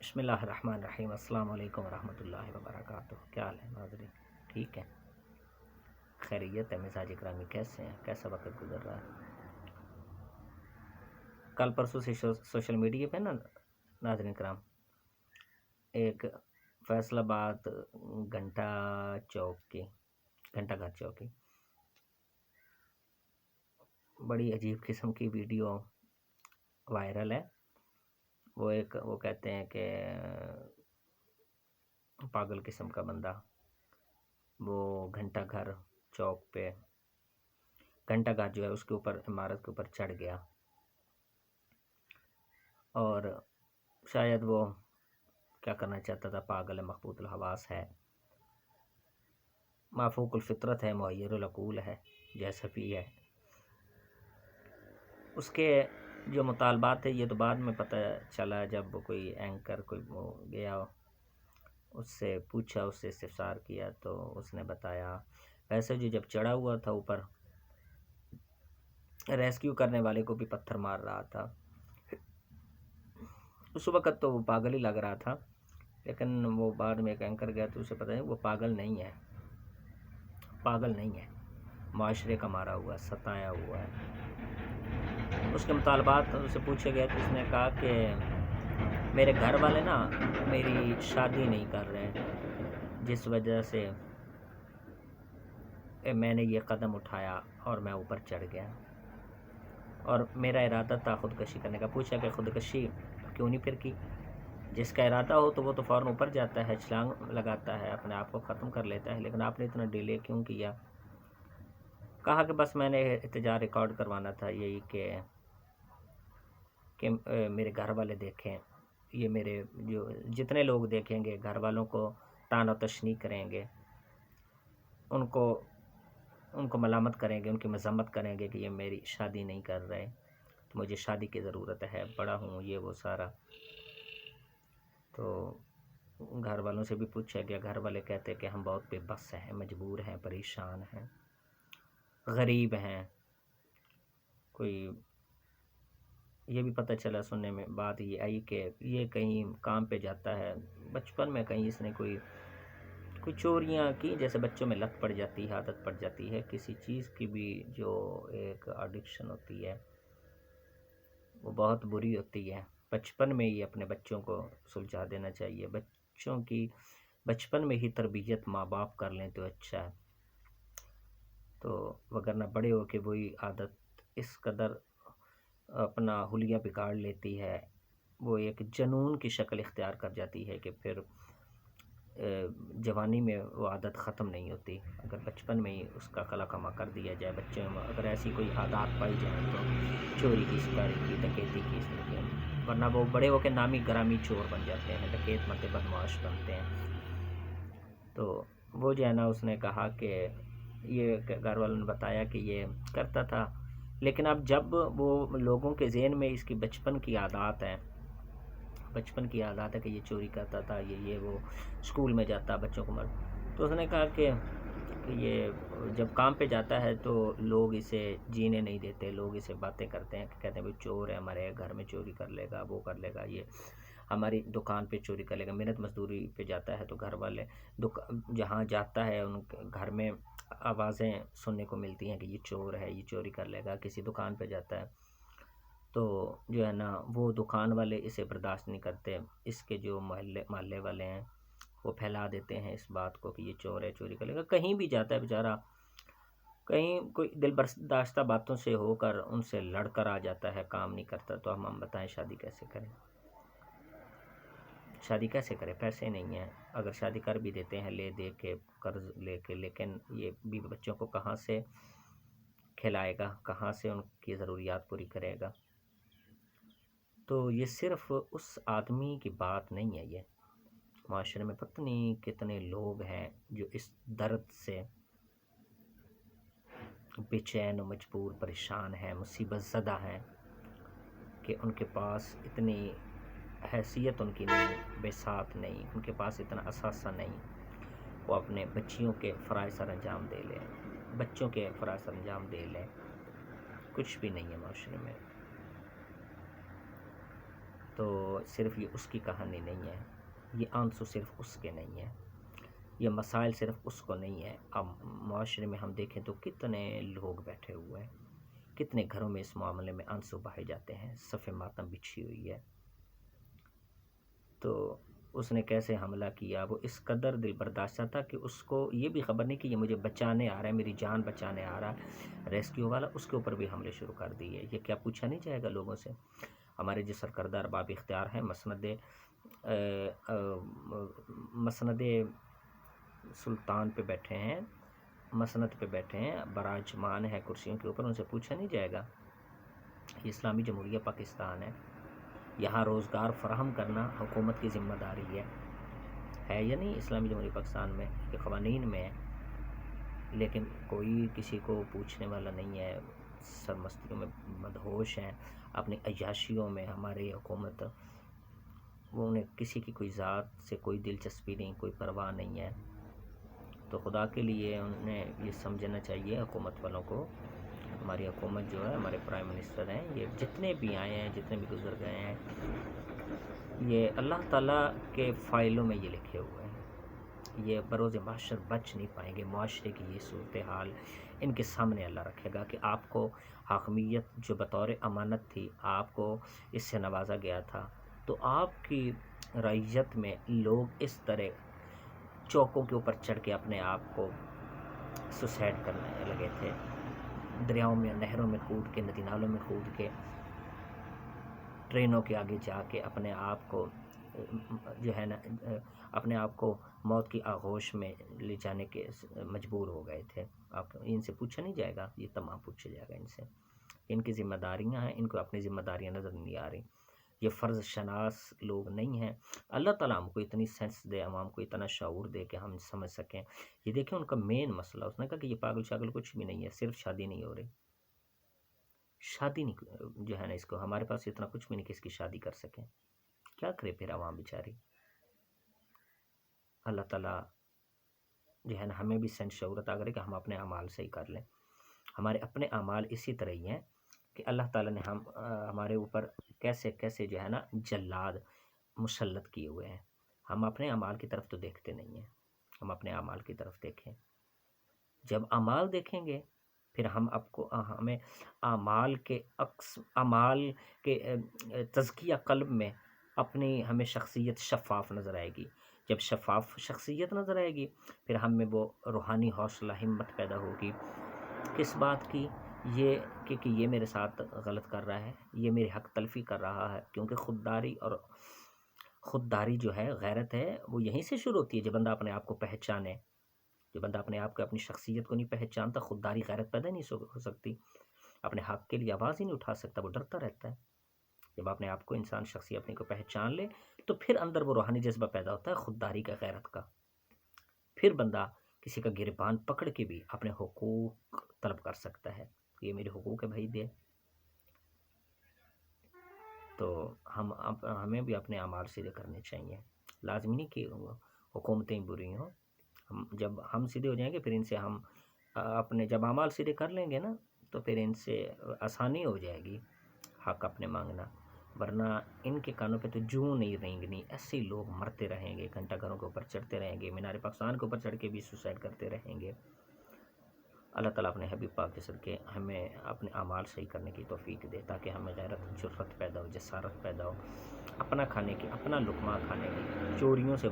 بسم اللہ الرحمن الرحیم۔ السلام علیکم ورحمۃ اللہ وبرکاتہ۔ کیا حال ہے ناظرین؟ ٹھیک ہے، خیریت ہے؟ مزاج اکرامی کیسے ہیں؟ کیسا وقت گزر رہا ہے؟ کل پرسوں سے سوشل میڈیا پہ نا ناظرین کرام ایک فیصل آباد گھنٹہ گھر چوک کی بڑی عجیب قسم کی ویڈیو وائرل ہے۔ وہ کہتے ہیں کہ پاگل قسم کا بندہ وہ گھنٹہ گھر چوک پہ گھنٹہ گھر جو ہے اس کے اوپر عمارت کے اوپر چڑھ گیا، اور شاید وہ کیا کرنا چاہتا تھا، پاگل ہے، مخبوط الحواس ہے، مافوق الفطرت ہے، مغیر العقول ہے، جیسا بھی ہے۔ اس کے جو مطالبات تھے یہ تو بعد میں پتہ چلا، جب کوئی اینکر گیا اس سے پوچھا، اس سے استفسار کیا تو اس نے بتایا ویسے جب چڑھا ہوا تھا اوپر، ریسکیو کرنے والے کو بھی پتھر مار رہا تھا۔ اس وقت تو وہ پاگل ہی لگ رہا تھا، لیکن وہ بعد میں ایک اینکر گیا تو اسے پتہ ہے وہ پاگل نہیں ہے، معاشرے کا مارا ہوا، ستایا ہوا ہے۔ اس کے مطالبات اسے پوچھے گئے تو اس نے کہا کہ میرے گھر والے نا میری شادی نہیں کر رہے، جس وجہ سے میں نے یہ قدم اٹھایا اور میں اوپر چڑھ گیا، اور میرا ارادہ تھا خودکشی کرنے کا۔ پوچھا کہ خودکشی کیوں نہیں پھر کی؟ جس کا ارادہ ہو تو وہ تو فوراً اوپر جاتا ہے، چھلانگ لگاتا ہے، اپنے آپ کو ختم کر لیتا ہے، لیکن آپ نے اتنا ڈیلے کیوں کیا؟ کہا کہ بس میں نے احتجاج ریکارڈ کروانا تھا، یہی کہ میرے گھر والے دیکھیں، یہ میرے جو جتنے لوگ دیکھیں گے گھر والوں کو طعن و تشنیع کریں گے، ان کو ملامت کریں گے، ان کی مذمت کریں گے کہ یہ میری شادی نہیں کر رہے، تو مجھے شادی کی ضرورت ہے، بڑا ہوں، یہ وہ سارا۔ تو گھر والوں سے بھی پوچھا گیا، گھر والے کہتے کہ ہم بہت بے بس ہیں، مجبور ہیں، پریشان ہیں، غریب ہیں۔ کوئی یہ بھی پتہ چلا، سننے میں بات یہ آئی کہ یہ کہیں کام پہ جاتا ہے، بچپن میں کہیں اس نے کوئی چوریاں کی، جیسے بچوں میں لت پڑ جاتی ہے، عادت پڑ جاتی ہے کسی چیز کی بھی، جو ایک ایڈکشن ہوتی ہے وہ بہت بری ہوتی ہے۔ بچپن میں ہی اپنے بچوں کو سلجھا دینا چاہیے، بچوں کی بچپن میں ہی تربیت ماں باپ کر لیں تو اچھا ہے، تو وگرنہ بڑے ہو کے وہی عادت اس قدر اپنا حلیہ بگاڑ لیتی ہے، وہ ایک جنون کی شکل اختیار کر جاتی ہے کہ پھر جوانی میں وہ عادت ختم نہیں ہوتی۔ اگر بچپن میں ہی اس کا قلع کما کر دیا جائے، بچوں میں اگر ایسی کوئی عادات پائی جائیں تو چوری کی، سکاری کی، ڈکیتی کی، اس طرح کی، ورنہ وہ بڑے ہو کے نامی گرامی چور بن جاتے ہیں، ڈکیت مت بدمعاش بنتے ہیں۔ تو وہ جو ہے نا، اس نے کہا کہ یہ گھر والوں نے بتایا کہ یہ کرتا تھا، لیکن اب جب وہ لوگوں کے ذہن میں اس کی بچپن کی عادات ہے کہ یہ چوری کرتا تھا، یہ وہ اسکول میں جاتا، بچوں کو مر، تو اس نے کہا کہ یہ جب کام پہ جاتا ہے تو لوگ اسے جینے نہیں دیتے، لوگ اسے باتیں کرتے ہیں، کہتے ہیں بھائی چور ہے، ہمارے گھر میں چوری کر لے گا، وہ کر لے گا، یہ ہماری دکان پہ چوری کر لے گا۔ محنت مزدوری پہ جاتا ہے تو گھر والے جہاں جاتا ہے ان کے گھر میں آوازیں سننے کو ملتی ہیں کہ یہ چور ہے، یہ چوری کر لے گا۔ کسی دکان پہ جاتا ہے تو جو ہے نا، وہ دکان والے اسے برداشت نہیں کرتے، اس کے جو محلے والے ہیں وہ پھیلا دیتے ہیں اس بات کو کہ یہ چور ہے، چوری کر لے گا۔ کہیں بھی جاتا ہے بیچارہ، کہیں کوئی دل برداشتہ باتوں سے ہو کر ان سے لڑ کر آ جاتا ہے، کام نہیں کرتا، تو ہم بتائیں شادی کیسے کرے؟ پیسے نہیں ہیں، اگر شادی کر بھی دیتے ہیں لے دے کے، قرض لے کے، لیکن یہ بیوی بچوں کو کہاں سے کھلائے گا، کہاں سے ان کی ضروریات پوری کرے گا؟ تو یہ صرف اس آدمی کی بات نہیں ہے، یہ معاشرے میں پتہ نہیں کتنے لوگ ہیں جو اس درد سے بے چین و مجبور، پریشان ہیں، مصیبت زدہ ہیں کہ ان کے پاس اتنی حیثیت ان کی نہیں، بساط نہیں، ان کے پاس اتنا اثاثہ نہیں، وہ اپنے بچوں کے فرائض سر انجام دے لیں، کچھ بھی نہیں ہے معاشرے میں۔ تو صرف یہ اس کی کہانی نہیں ہے، یہ آنسو صرف اس کے نہیں ہیں، یہ مسائل صرف اس کو نہیں ہے۔ اب معاشرے میں ہم دیکھیں تو کتنے لوگ بیٹھے ہوئے ہیں، کتنے گھروں میں اس معاملے میں آنسو بہائے جاتے ہیں، صف ماتم بچھی ہوئی ہے۔ تو اس نے کیسے حملہ کیا، وہ اس قدر دل برداشتہ تھا کہ اس کو یہ بھی خبر نہیں کہ یہ مجھے بچانے آ رہا ہے، میری جان بچانے آ رہا ہے، ریسکیو والا، اس کے اوپر بھی حملے شروع کر دیے۔ یہ کیا پوچھا نہیں جائے گا لوگوں سے؟ ہمارے جو سرکردہ ارباب اختیار ہیں، مسند سلطان پہ بیٹھے ہیں، مسند پہ بیٹھے ہیں، براجمان ہے کرسیوں کے اوپر، ان سے پوچھا نہیں جائے گا؟ یہ اسلامی جمہوریہ پاکستان یہاں روزگار فراہم کرنا حکومت کی ذمہ داری ہے یا نہیں؟ اسلامی جمہوریہ پاکستان میں یہ قوانین میں ہے، لیکن کوئی کسی کو پوچھنے والا نہیں ہے، سرمستیوں میں مدہوش ہیں، اپنی عیاشیوں میں۔ ہماری حکومت، وہ انہیں کسی کی کوئی ذات سے کوئی دلچسپی نہیں، کوئی پرواہ نہیں ہے۔ تو خدا کے لیے انہیں یہ سمجھنا چاہیے حکومت والوں کو، ہماری حکومت جو ہے، ہمارے پرائم منسٹر ہیں، یہ جتنے بھی آئے ہیں، جتنے بھی گزر گئے ہیں، یہ اللہ تعالیٰ کے فائلوں میں یہ لکھے ہوئے ہیں، یہ بروز محشر بچ نہیں پائیں گے۔ معاشرے کی یہ صورتحال ان کے سامنے اللہ رکھے گا کہ آپ کو حاکمیت جو بطور امانت تھی، آپ کو اس سے نوازا گیا تھا، تو آپ کی رعیت میں لوگ اس طرح چوکوں کے اوپر چڑھ کے اپنے آپ کو سوسائڈ کرنے لگے تھے، دریاؤں میں، نہروں میں کود کے، ندی نالوں میں کود کے، ٹرینوں کے آگے جا کے اپنے آپ کو جو ہے نا، اپنے آپ کو موت کی آغوش میں لے جانے کے مجبور ہو گئے تھے۔ آپ ان سے پوچھا نہیں جائے گا؟ یہ تمام پوچھا جائے گا ان سے۔ ان کی ذمہ داریاں ہیں، ان کو اپنی ذمہ داریاں نظر نہیں آ رہی، یہ فرض شناس لوگ نہیں ہیں۔ اللہ تعالیٰ ہم کو اتنی سینس دے، عوام کو اتنا شعور دے کہ ہم سمجھ سکیں۔ یہ دیکھیں ان کا مین مسئلہ، اس نے کہا کہ یہ پاگل شاگل کچھ بھی نہیں ہے، صرف شادی نہیں ہو رہی، شادی نہیں جو ہے نا، اس کو ہمارے پاس اتنا کچھ بھی نہیں کہ اس کی شادی کر سکیں۔ کیا کرے پھر عوام بیچاری؟ اللہ تعالیٰ جو ہے نا ہمیں بھی سینس شعور عطا کرے کہ ہم اپنے اعمال صحیح کر لیں۔ ہمارے اپنے اعمال اسی طرح ہی ہیں کہ اللہ تعالیٰ نے ہمارے اوپر کیسے کیسے جو ہے نا جلاد مسلط کیے ہوئے ہیں۔ ہم اپنے اعمال کی طرف تو دیکھتے نہیں ہیں، ہم اپنے اعمال کی طرف دیکھیں۔ جب اعمال دیکھیں گے پھر ہمیں اعمال کے تزکیہ قلب میں اپنی ہمیں شخصیت شفاف نظر آئے گی۔ جب شفاف شخصیت نظر آئے گی پھر ہم میں وہ روحانی حوصلہ ہمت پیدا ہوگی، کس بات کی؟ یہ کہ یہ میرے ساتھ غلط کر رہا ہے، یہ میری حق تلفی کر رہا ہے۔ کیونکہ خودداری جو ہے، غیرت ہے، وہ یہیں سے شروع ہوتی ہے۔ جب بندہ اپنے آپ کو پہچانے، جو بندہ اپنے آپ کو، اپنی شخصیت کو نہیں پہچانتا، خودداری غیرت پیدا نہیں ہو سکتی، اپنے حق کے لیے آواز ہی نہیں اٹھا سکتا، وہ ڈرتا رہتا ہے۔ جب اپنے آپ کو انسان شخصی اپنے کو پہچان لے تو پھر اندر وہ روحانی جذبہ پیدا ہوتا ہے، خودداری کا، غیرت کا۔ پھر بندہ کسی کا گریبان پکڑ کے بھی اپنے حقوق طلب کر سکتا ہے، یہ میرے حقوق ہے بھائی دے۔ تو ہمیں بھی اپنے اعمال سیدھے کرنے چاہیے، لازمی نہیں کہ حکومتیں بری ہوں۔ جب ہم سیدھے ہو جائیں گے پھر ان سے ہم جب اعمال سیدھے کر لیں گے نا تو پھر ان سے آسانی ہو جائے گی حق اپنے مانگنا، ورنہ ان کے کانوں پہ تو جوں نہیں رینگنی، ایسے ہی لوگ مرتے رہیں گے، گھنٹہ گھروں کے اوپر چڑھتے رہیں گے، مینار پاکستان کے اوپر چڑھ کے بھی سوسائڈ کرتے رہیں گے۔ اللہ تعالیٰ اپنے حبیب پاک کے صدقے ہمیں اپنے اعمال صحیح کرنے کی توفیق دے، تاکہ ہمیں غیرت، جرأت پیدا ہو، جسارت پیدا ہو، اپنا کھانے کی، اپنا لقمہ کھانے کی، چوریوں سے